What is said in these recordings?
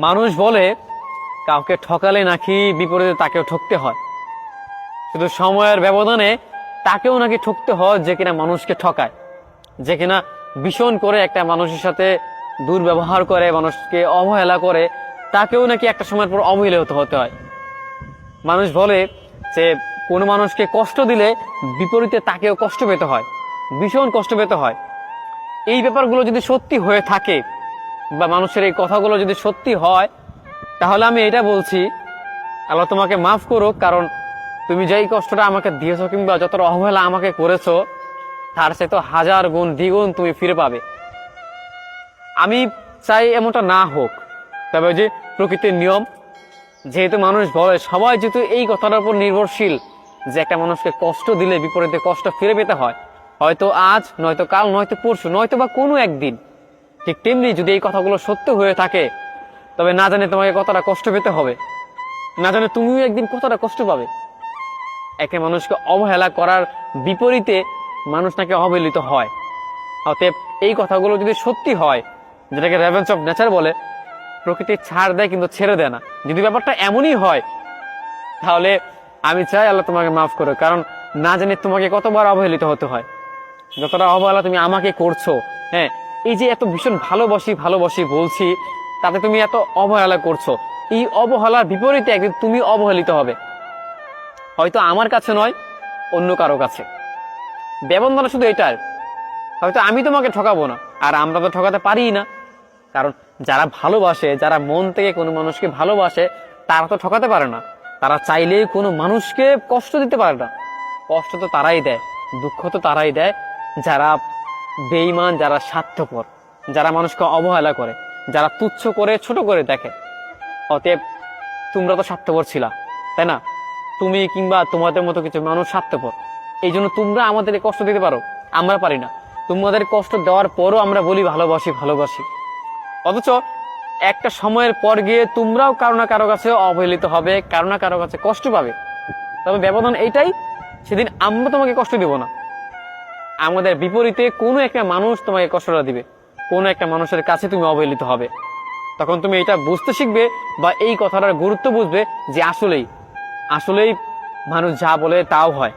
মানুষ বলে কাউকে ঠকালে নাকি বিপরীতে তাকেও ঠকতে হয়, শুধু সময়ের ব্যবধানে তাকেও নাকি ঠকতে হয় যে কিনা মানুষকে ঠকায়, যে কিনা ভীষণ করে একটা মানুষের সাথে দুর্ব্যবহার করে, মানুষকে অবহেলা করে, তাকেও নাকি একটা সময়ের পর অবহেলিত হতে হয়। মানুষ বলে যে কোনো মানুষকে কষ্ট দিলে বিপরীতে তাকেও কষ্ট পেতে হয়, ভীষণ কষ্ট পেতে হয়। এই ব্যাপারগুলো যদি সত্যি হয়ে থাকে বা মানুষের এই কথাগুলো যদি সত্যি হয়, তাহলে আমি এটা বলছি, আল্লাহ তোমাকে মাফ করুক, কারণ তুমি যেই কষ্টটা আমাকে দিয়েছো কিংবা যতটা অবহেলা আমাকে করেছো তার সে তো হাজার গুণ দ্বিগুণ তুমি ফিরে পাবে। আমি চাই এমনটা না হোক, তবে যে প্রকৃতির নিয়ম, যেহেতু মানুষ বলে, সবাই যেহেতু এই কথাটার উপর নির্ভরশীল যে একটা মানুষকে কষ্ট দিলে বিপরীতে কষ্ট ফিরে পেতে হয়, হয়তো আজ নয়তো কাল নয়তো পরশু নয়তো বা কোনো একদিন, ঠিক তেমনি যদি এই কথাগুলো সত্য হয়ে থাকে, তবে না জানে তোমাকে কতটা কষ্ট পেতে হবে, না জানে তুমিও একদিন কতটা কষ্ট পাবে। একে মানুষকে অবহেলা করার বিপরীতে মানুষ নাকি অবহেলিত হয়। অতএব এই কথাগুলো যদি সত্যি হয়, যেটাকে রেভেন্স অফ নেচার বলে, প্রকৃতি ছাড় দেয় কিন্তু ছেড়ে দেয় না, যদি ব্যাপারটা এমনই হয়, তাহলে আমি চাই আল্লাহ তোমাকে মাফ করো, কারণ না জানি তোমাকে কতবার অবহেলিত হতে হয়। যতটা অবহেলা তুমি আমাকে করছো, হ্যাঁ, এই যে এত ভীষণ ভালোবাসি ভালোবাসি বলছি, তাতে তুমি এত অবহেলা করছো, এই অবহেলার বিপরীতে একদিন তুমি অবহেলিত হবে, হয়তো আমার কাছে নয়, অন্য কারো কাছে। ব্যবধান শুধু এটার, হয়তো আমি তোমাকে ঠকাবো না, আর আমরা তো ঠকাতে পারি না, কারণ যারা ভালোবাসে, যারা মন থেকে কোনো মানুষকে ভালোবাসে, তারা তো ঠকাতে পারে না, তারা চাইলেই কোনো মানুষকে কষ্ট দিতে পারে না। কষ্ট তো তারাই দেয়, দুঃখ তো তারাই দেয় যারা বেঈমান, যারা স্বার্থপর, যারা মানুষকে অবহেলা করে, যারা তুচ্ছ করে ছোট করে দেখে। অতএব তোমরা তো স্বার্থপর ছিলা, তাই না? তুমি কিংবা তোমাদের মতো কিছু মানুষ স্বার্থপর, এই জন্য তোমরা আমাদের কষ্ট দিতে পারো, আমরা পারি না। তোমাদের কষ্ট দেওয়ার পরও আমরা বলি ভালোবাসি ভালোবাসি, অথচ একটা সময়ের পর গিয়ে তোমরাও কারো না কারো কাছে অবহেলিত হবে, কারো না কারো কাছে কষ্ট পাবে। তবে ব্যবধান এইটাই, সেদিন আমরা তোমাকে কষ্ট দিব না, আমাদের বিপরীতে কোনো একটা মানুষ তোমাকে কষ্টটা দিবে, কোনো একটা মানুষের কাছে তুমি অবহেলিত হবে। তখন তুমি এটা বুঝতে শিখবে বা এই কথাটার গুরুত্ব বুঝবে যে আসলেই আসলেই মানুষ যা বলে তাও হয়,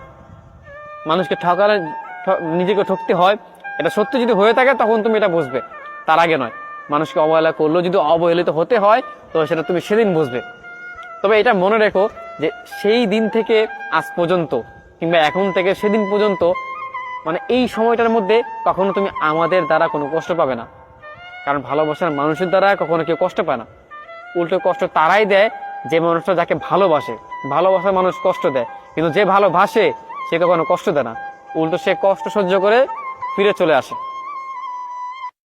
মানুষকে ঠকালে নিজেকে ঠকতে হয়, এটা সত্যি যদি হয়ে থাকে তখন তুমি এটা বুঝবে, তার আগে নয়। মানুষকে অবহেলা করলেও যদি অবহেলিত হতে হয়, তো সেটা তুমি সেদিন বুঝবে। তবে এটা মনে রেখো যে সেই দিন থেকে আজ পর্যন্ত কিংবা এখন থেকে সেদিন পর্যন্ত, মানে এই সময়টার মধ্যে কখনো তুমি আমাদের দ্বারা কোনো কষ্ট পাবে না, কারণ ভালোবাসার মানুষের দ্বারা কখনো কেউ কষ্ট পায় না। উল্টো কষ্ট তারাই দেয় যে মানুষটা যাকে ভালোবাসে। ভালোবাসার মানুষ কষ্ট দেয়, কিন্তু যে ভালোবাসে সে কখনো কষ্ট দেয় না, উল্টো সে কষ্ট সহ্য করে ফিরে চলে আসে।